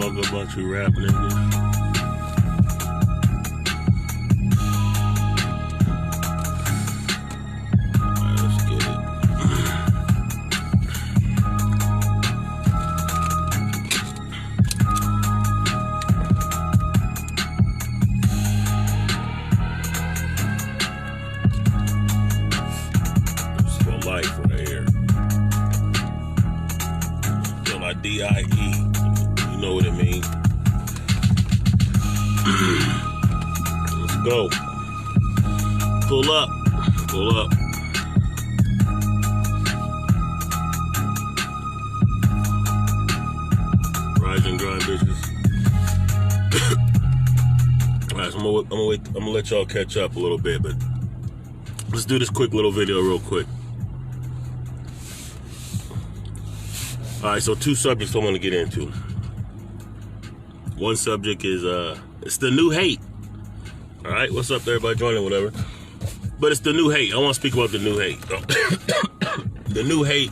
fuck a bunch of rap niggas. DIE, you know what it means. Let's go. Pull up. Pull up. Rise and grind, bitches. Alright, so I'm gonna let y'all catch up a little bit, but let's do this quick little video real quick. All right, so two subjects I want to get into. One subject is it's the new hate. All right, what's up, everybody joining, whatever. But it's the new hate. I want to speak about the new hate. The new hate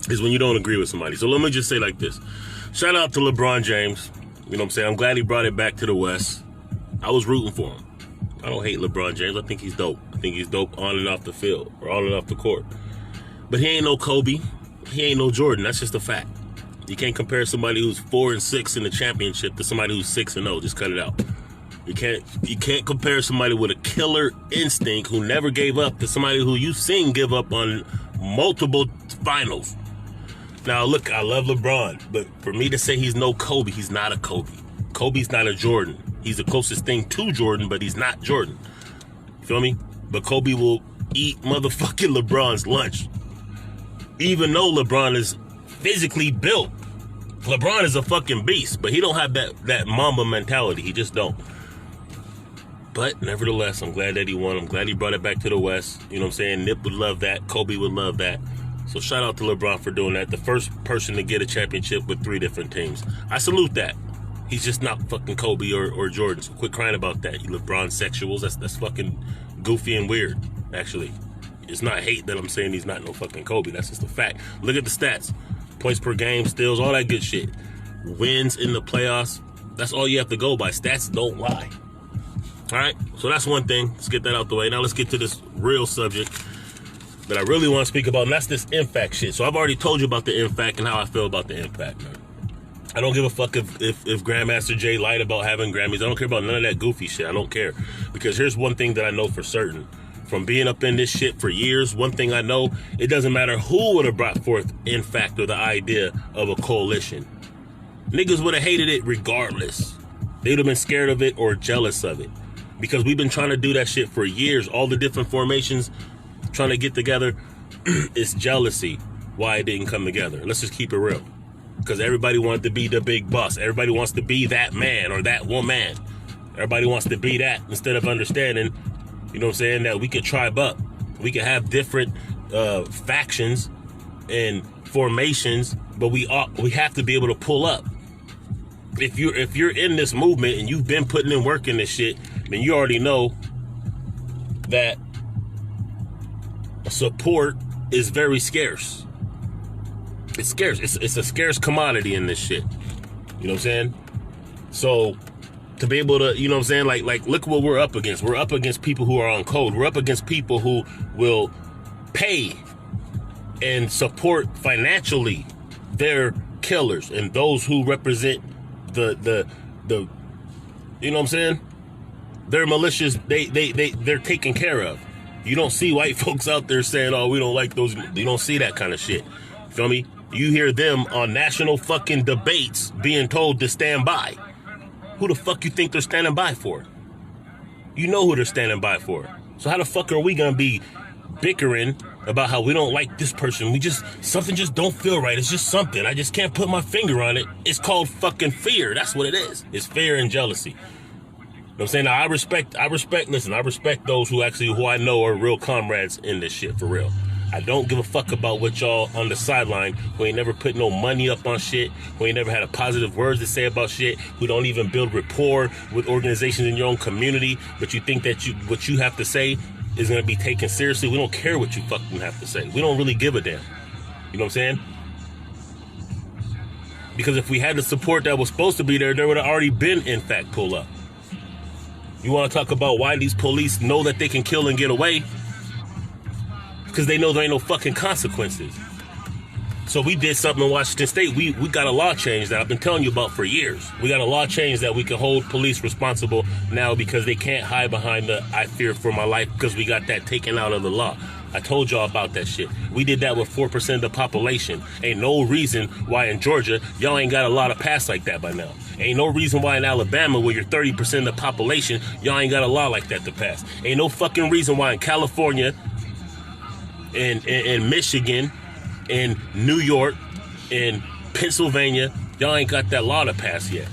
is when you don't agree with somebody. So let me just say like this. Shout out to Lebron James. You know what I'm saying? I'm glad he brought it back to the West. I was rooting for him. I don't hate LeBron James. I think he's dope. I think he's dope on and off the field or on and off the court. But he ain't no Kobe. He ain't no Jordan. That's just a fact. You can't compare somebody who's 4-6 in the championship to somebody who's 6-0. Just cut it out. You can't compare somebody with a killer instinct who never gave up to somebody who you've seen give up on multiple finals. Now, look, I love LeBron, but for me to say he's no Kobe, he's not a Kobe. Kobe's not a Jordan. He's the closest thing to Jordan, but he's not Jordan. You feel me? But Kobe will eat motherfucking LeBron's lunch. Even though LeBron is physically built. LeBron is a fucking beast, but he don't have that Mamba mentality. He just don't. But nevertheless, I'm glad that he won. I'm glad he brought it back to the West. You know what I'm saying? Nip would love that. Kobe would love that. So shout out to LeBron for doing that. The first person to get a championship with 3 different teams. I salute that. He's just not fucking Kobe or Jordan. So quit crying about that. You LeBron sexuals. That's fucking goofy and weird, actually. It's not hate that I'm saying he's not no fucking Kobe. That's just a fact. Look at the stats. Points per game, steals, all that good shit. Wins in the playoffs. That's all you have to go by. Stats don't lie. All right? So that's one thing. Let's get that out the way. Now let's get to this real subject that I really want to speak about, and that's this NFAC shit. So I've already told you about the NFAC and how I feel about the NFAC, man. I don't give a fuck if Grandmaster Jay lied about having Grammys. I don't care about none of that goofy shit. I don't care. Because here's one thing that I know for certain. From being up in this shit for years, one thing I know, it doesn't matter who would have brought forth NFAC or the idea of a coalition. Niggas would have hated it regardless. They would have been scared of it or jealous of it. Because we've been trying to do that shit for years. All the different formations trying to get together. It's jealousy why it didn't come together. Let's just keep it real. Because everybody wanted to be the big boss. Everybody wants to be that man or that woman. Everybody wants to be that instead of understanding, you know what I'm saying, that we could tribe up. We could have different factions and formations, but we have to be able to pull up. If you're in this movement and you've been putting in work in this shit, then you already know that support is very scarce. It's scarce. It's a scarce commodity in this shit. You know what I'm saying? So to be able to, you know what I'm saying, like look what we're up against. We're up against people who are on code. We're up against people who will pay and support financially their killers and those who represent the you know what I'm saying? Their militias, they're taken care of. You don't see white folks out there saying, oh, we don't like those. You don't see that kind of shit. Feel me? You hear them on national fucking debates being told to stand by. Who the fuck you think they're standing by for? You know who they're standing by for. So how the fuck are we gonna be bickering about how we don't like this person? Something just don't feel right. It's just something. I just can't put my finger on it. It's called fucking fear. That's what it is. It's fear and jealousy. You know what I'm saying? Now, I respect those who I know are real comrades in this shit, for real. I don't give a fuck about what y'all on the sideline who ain't never put no money up on shit, who ain't never had a positive words to say about shit, who don't even build rapport with organizations in your own community, but you think that what you have to say is going to be taken seriously. We don't care what you fucking have to say. We don't really give a damn. You know what I'm saying? Because if we had the support that was supposed to be there, there would have already been NFAC pull up. You want to talk about why these police know that they can kill and get away? Because they know there ain't no fucking consequences. So we did something in Washington State. We got a law change that I've been telling you about for years. We got a law change that we can hold police responsible now because they can't hide behind the "I fear for my life" because we got that taken out of the law. I told y'all about that shit. We did that with 4% of the population. Ain't no reason why in Georgia y'all ain't got a law to pass like that by now. Ain't no reason why in Alabama, where you're 30% of the population, y'all ain't got a law like that to pass. Ain't no fucking reason why in California, in Michigan, in New York, in Pennsylvania, y'all ain't got that law to pass yet.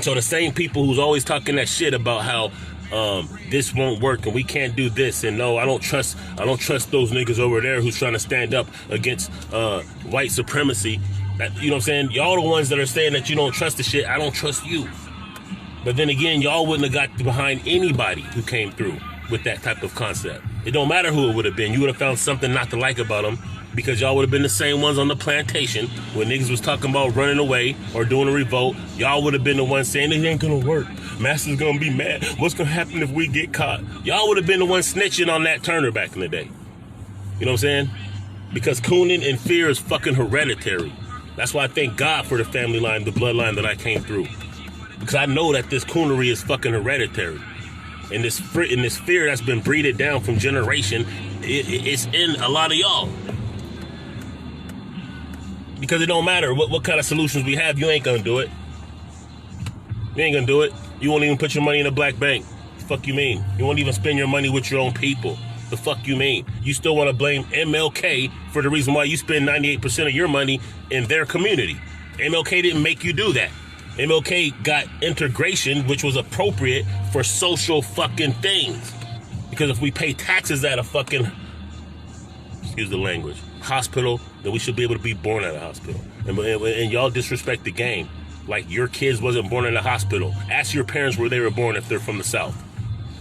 So the same people who's always talking that shit about how this won't work and we can't do this, and no, I don't trust those niggas over there who's trying to stand up against white supremacy. That, you know what I'm saying? Y'all the ones that are saying that you don't trust the shit. I don't trust you. But then again, y'all wouldn't have got behind anybody who came through with that type of concept. It don't matter who it would have been. You would have found something not to like about them, because y'all would have been the same ones on the plantation when niggas was talking about running away or doing a revolt. Y'all would have been the ones saying it ain't gonna work. Master's gonna be mad. What's gonna happen if we get caught? Y'all would have been the ones snitching on Nat Turner back in the day. You know what I'm saying? Because cooning and fear is fucking hereditary. That's why I thank God for the family line, the bloodline that I came through. Because I know that this coonery is fucking hereditary. And this fear that's been breeded down from generation, it's in a lot of y'all. Because it don't matter what kind of solutions we have, you ain't gonna do it. You ain't gonna do it. You won't even put your money in a black bank. The fuck you mean? You won't even spend your money with your own people. The fuck you mean? You still want to blame MLK for the reason why you spend 98% of your money in their community. MLK didn't make you do that. MLK got integration, which was appropriate for social fucking things. Because if we pay taxes at a fucking, excuse the language, hospital, then we should be able to be born at a hospital. And y'all disrespect the game. Like your kids wasn't born in a hospital. Ask your parents where they were born if they're from the South.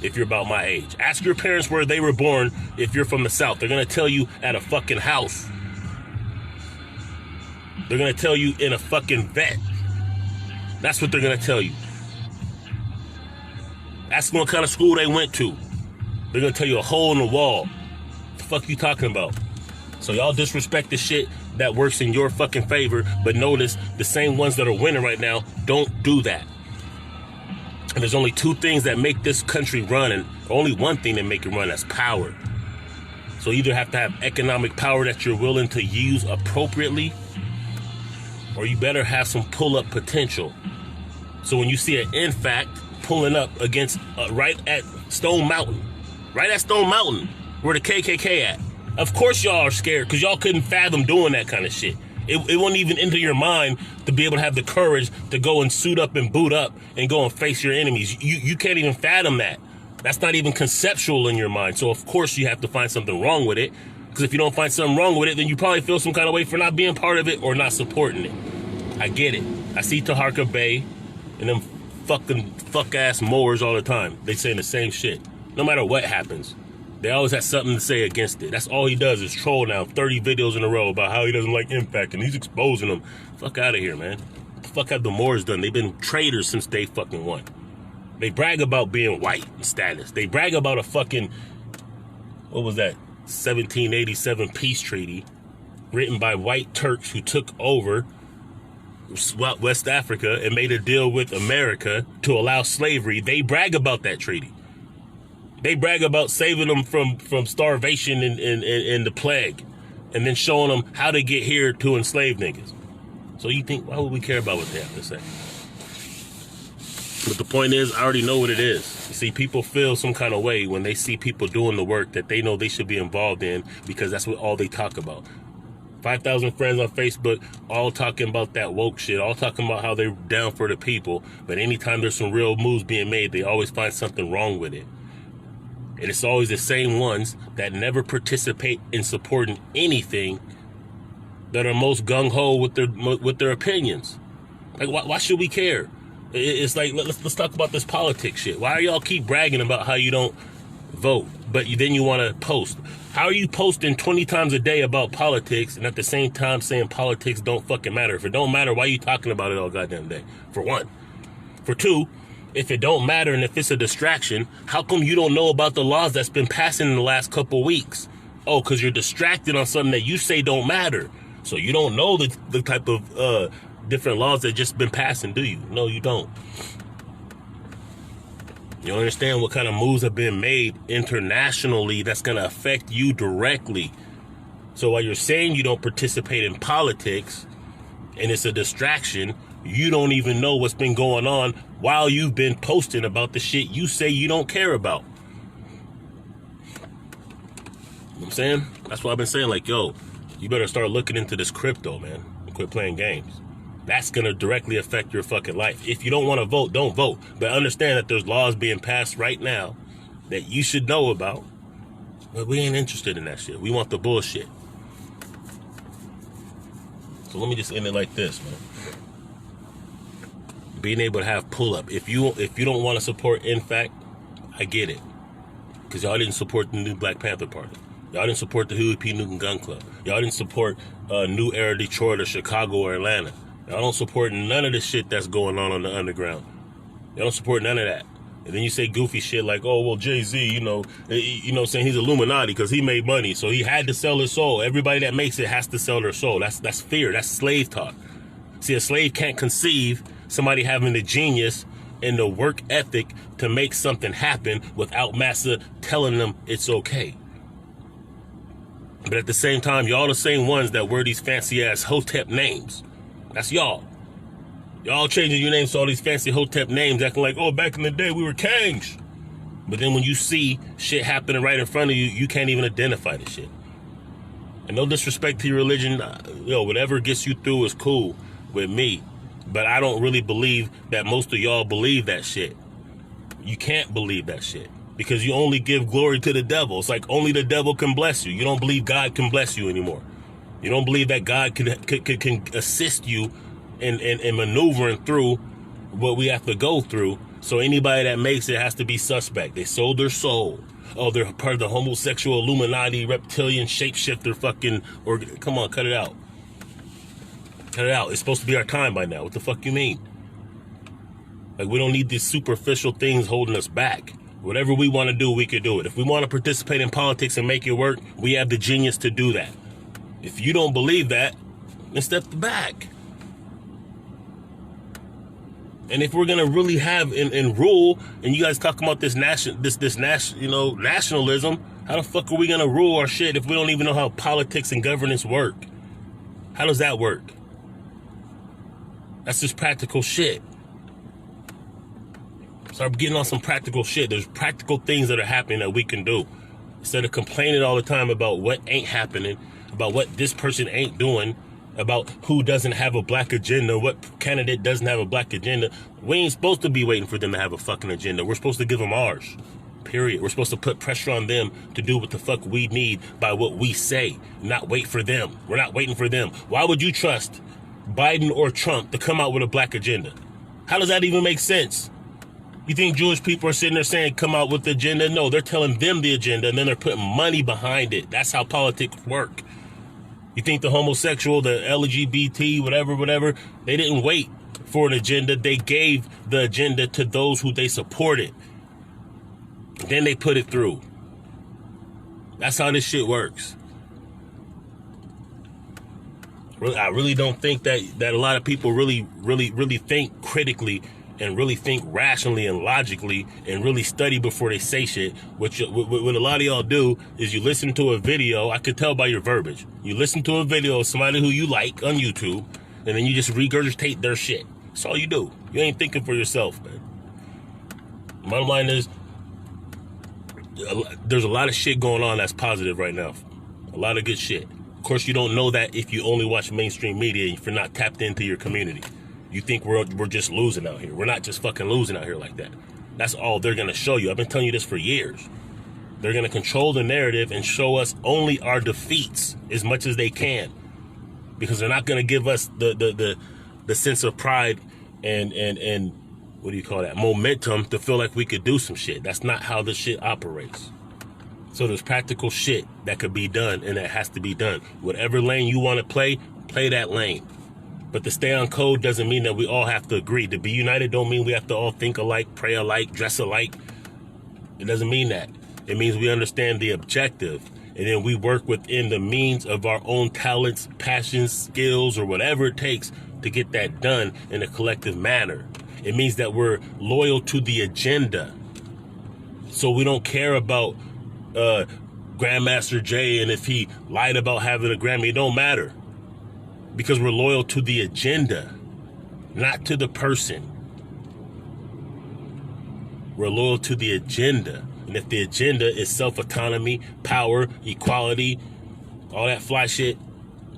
If you're about my age. Ask your parents where they were born if you're from the South. They're going to tell you at a fucking house. They're going to tell you in a fucking vet. That's what they're going to tell you. Ask them what kind of school they went to. They're going to tell you a hole in the wall. What the fuck you talking about? So y'all disrespect the shit that works in your fucking favor, but notice the same ones that are winning right now don't do that. And there's only two things that make this country run, and only one thing that make it run, that's power. So you either have to have economic power that you're willing to use appropriately, or you better have some pull-up potential. So when you see an NFAC pulling up against right at Stone Mountain, where the KKK at, of course y'all are scared because y'all couldn't fathom doing that kind of shit. It won't even enter your mind to be able to have the courage to go and suit up and boot up and go and face your enemies. You can't even fathom that. That's not even conceptual in your mind. So of course you have to find something wrong with it. Because if you don't find something wrong with it, then you probably feel some kind of way for not being part of it or not supporting it. I get it. I see Taharka Bay and them fuck-ass mowers all the time. They saying the same shit. No matter what happens. They always have something to say against it. That's all he does is troll now. 30 videos in a row about how he doesn't like NFAC and he's exposing them. Fuck out of here, man. What the fuck have the Moors done? They've been traitors since day fucking one. They brag about being white and status. They brag about a fucking, what was that, 1787 peace treaty written by white Turks who took over West Africa and made a deal with America to allow slavery. They brag about that treaty. They brag about saving them from starvation and the plague, and then showing them how to get here to enslave niggas. So you think, why would we care about what they have to say? But the point is, I already know what it is. You see, people feel some kind of way when they see people doing the work that they know they should be involved in, because that's what all they talk about. 5,000 friends on Facebook, all talking about that woke shit, all talking about how they're down for the people. But anytime there's some real moves being made, they always find something wrong with it. And it's always the same ones that never participate in supporting anything that are most gung-ho with their opinions. Like, why should we care? It's like, let's talk about this politics shit. Why are y'all keep bragging about how you don't vote, but then you want to post. How are you posting 20 times a day about politics and at the same time saying politics don't fucking matter? If it don't matter, why are you talking about it all goddamn day? For one. For two, if it don't matter and if it's a distraction, how come you don't know about the laws that's been passing in the last couple weeks? Oh, because you're distracted on something that you say don't matter. So you don't know the type of different laws that just been passing, do you? No, you don't. You don't understand what kind of moves have been made internationally that's going to affect you directly. So while you're saying you don't participate in politics and it's a distraction, you don't even know what's been going on while you've been posting about the shit you say you don't care about. You know what I'm saying? That's why I've been saying, like, yo, you better start looking into this crypto, man, and quit playing games. That's going to directly affect your fucking life. If you don't want to vote, don't vote. But understand that there's laws being passed right now that you should know about. But we ain't interested in that shit. We want the bullshit. So let me just end it like this, man. Being able to have pull-up. If you don't want to support NFAC, I get it. Because y'all didn't support the new Black Panther Party. Y'all didn't support the Huey P. Newton Gun Club. Y'all didn't support New Era Detroit or Chicago or Atlanta. Y'all don't support none of the shit that's going on the underground. Y'all don't support none of that. And then you say goofy shit like, oh, well, Jay-Z, saying he's Illuminati because he made money, so he had to sell his soul. Everybody that makes it has to sell their soul. That's fear. That's slave talk. See, a slave can't conceive somebody having the genius and the work ethic to make something happen without massa telling them it's okay. But at the same time, y'all the same ones that wear these fancy-ass Hotep names. That's y'all. Y'all changing your names to all these fancy Hotep names, acting like, oh, back in the day, we were kings. But then when you see shit happening right in front of you, you can't even identify the shit. And no disrespect to your religion, whatever gets you through is cool with me. But I don't really believe that most of y'all believe that shit. You can't believe that shit. Because you only give glory to the devil. It's like only the devil can bless you. You don't believe God can bless you anymore. You don't believe that God can assist you in maneuvering through what we have to go through. So anybody that makes it has to be suspect. They sold their soul. Oh, they're part of the homosexual Illuminati, reptilian, shapeshifter fucking... Come on, cut it out. Cut it out. It's supposed to be our time by now. What the fuck you mean? Like, we don't need these superficial things holding us back. Whatever we want to do, we could do it. If we want to participate in politics and make it work, we have the genius to do that. If you don't believe that, then step back. And if we're gonna really have and rule, and you guys talking about this nationalism, how the fuck are we gonna rule our shit if we don't even know how politics and governance work? How does that work? That's just practical shit. Start getting on some practical shit. There's practical things that are happening that we can do. Instead of complaining all the time about what ain't happening, about what this person ain't doing, about who doesn't have a black agenda, what candidate doesn't have a black agenda. We ain't supposed to be waiting for them to have a fucking agenda. We're supposed to give them ours. Period. We're supposed to put pressure on them to do what the fuck we need by what we say, not wait for them. We're not waiting for them. Why would you trust Biden or Trump to come out with a black agenda? How does that even make sense? You think Jewish people are sitting there saying, come out with the agenda? No, they're telling them the agenda, and then they're putting money behind it. That's how politics work. You think the homosexual, the LGBT, whatever, they didn't wait for an agenda. They gave the agenda to those who they supported. Then they put it through. That's how this shit works. I really don't think that a lot of people really think critically and really think rationally and logically and really study before they say shit. What a lot of y'all do is you listen to a video. I could tell by your verbiage. You listen to a video of somebody who you like on YouTube, and then you just regurgitate their shit. That's all you do. You ain't thinking for yourself, man. Bottom line is, there's a lot of shit going on that's positive right now. A lot of good shit. Of course, you don't know that if you only watch mainstream media, if you're not tapped into your community. You think we're just losing out here. We're not just fucking losing out here like that. That's all they're going to show you. I've been telling you this for years. They're going to control the narrative and show us only our defeats as much as they can. Because they're not going to give us the sense of pride and what do you call that? Momentum to feel like we could do some shit. That's not how this shit operates. So there's practical shit that could be done, and that has to be done. Whatever lane you want to play that lane. But to stay on code doesn't mean that we all have to agree. To be united don't mean we have to all think alike, pray alike, dress alike. It doesn't mean that. It means we understand the objective, and then we work within the means of our own talents, passions, skills, or whatever it takes to get that done in a collective manner. It means that we're loyal to the agenda. So we don't care about Grandmaster Jay, and if he lied about having a Grammy, it don't matter. Because we're loyal to the agenda, not to the person. We're loyal to the agenda. And if the agenda is self-autonomy, power, equality, all that fly shit,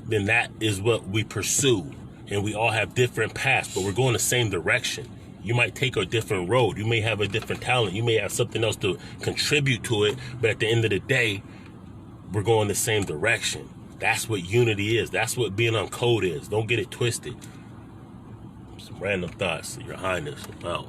then that is what we pursue. And we all have different paths, but we're going the same direction. You might take a different road. You may have a different talent. You may have something else to contribute to it. But at the end of the day, we're going the same direction. That's what unity is. That's what being on code is. Don't get it twisted. Some random thoughts, Your Highness. I'm out.